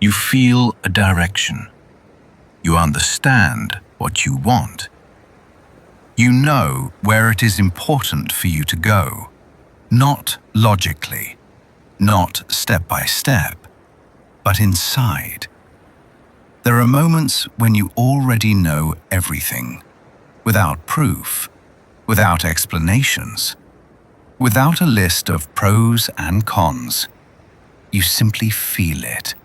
You feel a direction. You understand what you want. You know where it is important for you to go, not logically, not step by step, but inside. There are moments when you already know everything, without proof, without explanations, without a list of pros and cons. You simply feel it.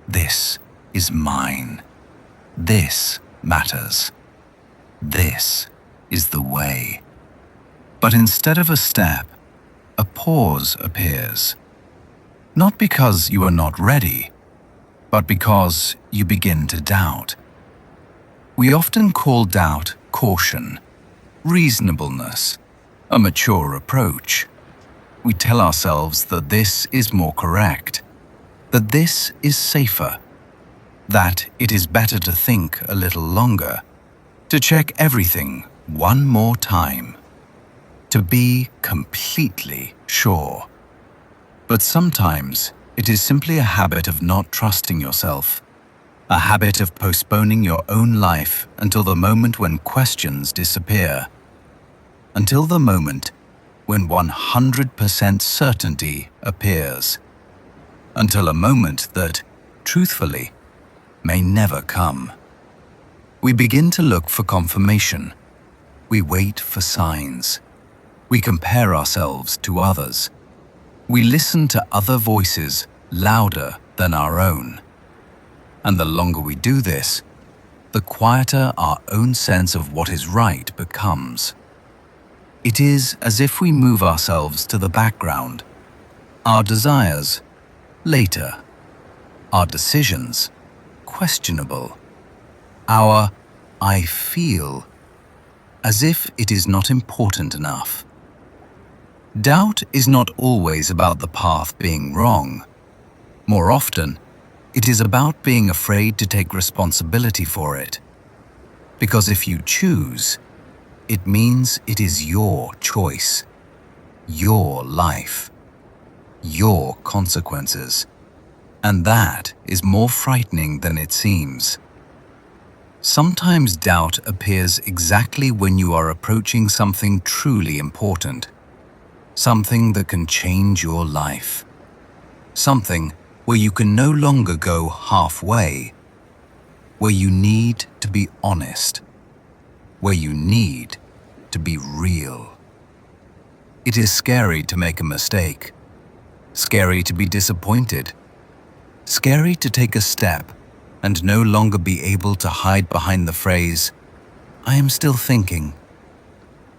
This is mine. This matters. This is the way. But instead of a step, a pause appears. Not because you are not ready, but because you begin to doubt. We often call doubt caution, reasonableness, a mature approach. We tell ourselves that this is more correct, that this is safer, that it is better to think a little longer, to check everything one more time, to be completely sure. But sometimes it is simply a habit of not trusting yourself, a habit of postponing your own life until the moment when questions disappear, until the moment when 100% certainty appears, until a moment that, truthfully, may never come. We begin to look for confirmation. We wait for signs. We compare ourselves to others. We listen to other voices louder than our own. And the longer we do this, the quieter our own sense of what is right becomes. It is as if we move ourselves to the background. Our desires, later. Our decisions, questionable. Our I feel, as if it is not important enough. Doubt is not always about the path being wrong. More often, it is about being afraid to take responsibility for it. Because if you choose, it means it is your choice, your life, your consequences. And that is more frightening than it seems. Sometimes doubt appears exactly when you are approaching something truly important, something that can change your life, something where you can no longer go halfway, where you need to be honest, where you need to be real. It is scary to make a mistake, scary to be disappointed, scary to take a step and no longer be able to hide behind the phrase, "I am still thinking."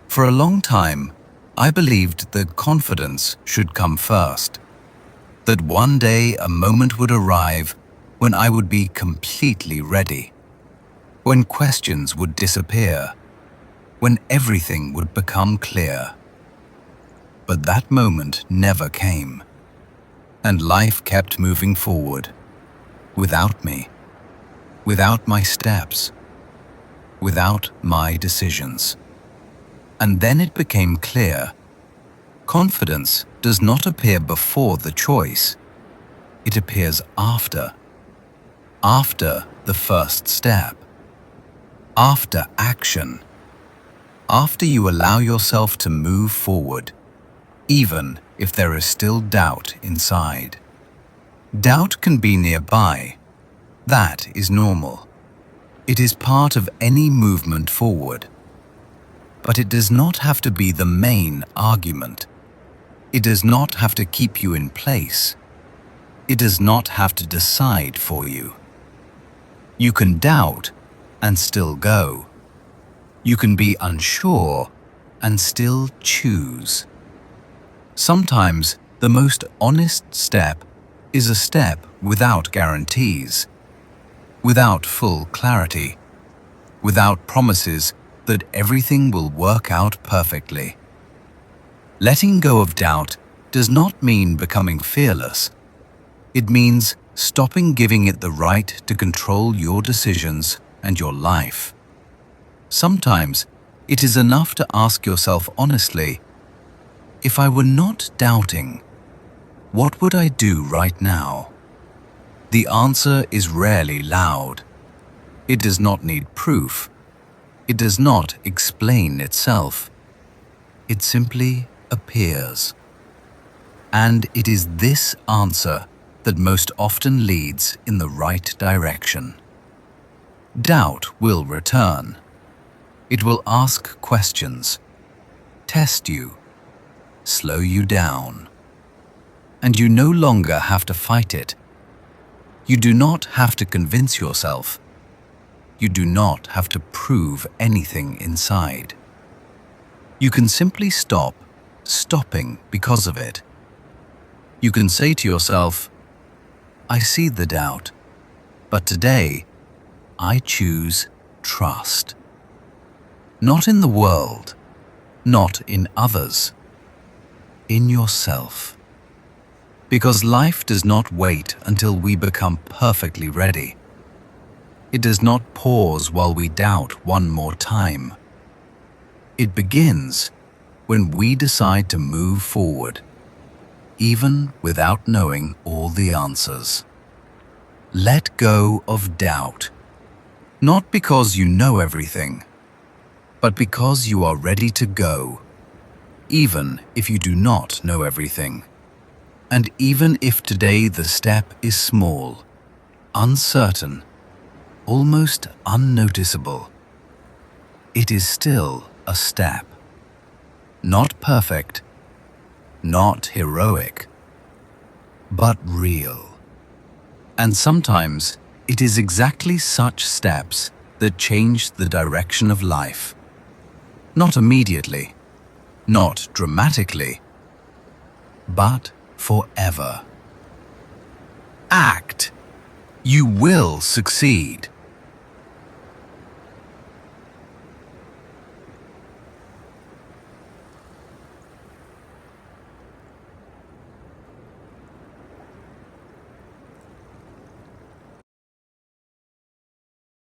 For a long time, I believed that confidence should come first, that one day a moment would arrive when I would be completely ready, when questions would disappear, when everything would become clear. But that moment never came, and life kept moving forward, without me, without my steps, without my decisions. And then it became clear, confidence does not appear before the choice. It appears after the first step, after action, after you allow yourself to move forward, even if there is still doubt inside. Doubt can be nearby. That is normal. It is part of any movement forward. But it does not have to be the main argument. It does not have to keep you in place. It does not have to decide for you. You can doubt and still go. You can be unsure and still choose. Sometimes the most honest step is a step without guarantees, without full clarity, without promises that everything will work out perfectly. Letting go of doubt does not mean becoming fearless. It means stopping giving it the right to control your decisions and your life. Sometimes it is enough to ask yourself honestly, if I were not doubting, what would I do right now? The answer is rarely loud. It does not need proof. It does not explain itself. It simply appears. And it is this answer that most often leads in the right direction. Doubt will return. It will ask questions, test you, slow you down. And you no longer have to fight it. You do not have to convince yourself. You do not have to prove anything inside. You can simply stop stopping because of it. You can say to yourself, I see the doubt, but today I choose trust. Not in the world, not in others, in yourself. Because life does not wait until we become perfectly ready. It does not pause while we doubt one more time. It begins when we decide to move forward, even without knowing all the answers. Let go of doubt, not because you know everything, but because you are ready to go, even if you do not know everything. And even if today the step is small, uncertain, almost unnoticeable, it is still a step. Not perfect, not heroic, but real. And sometimes it is exactly such steps that change the direction of life. Not immediately, not dramatically, but forever. Act. You will succeed.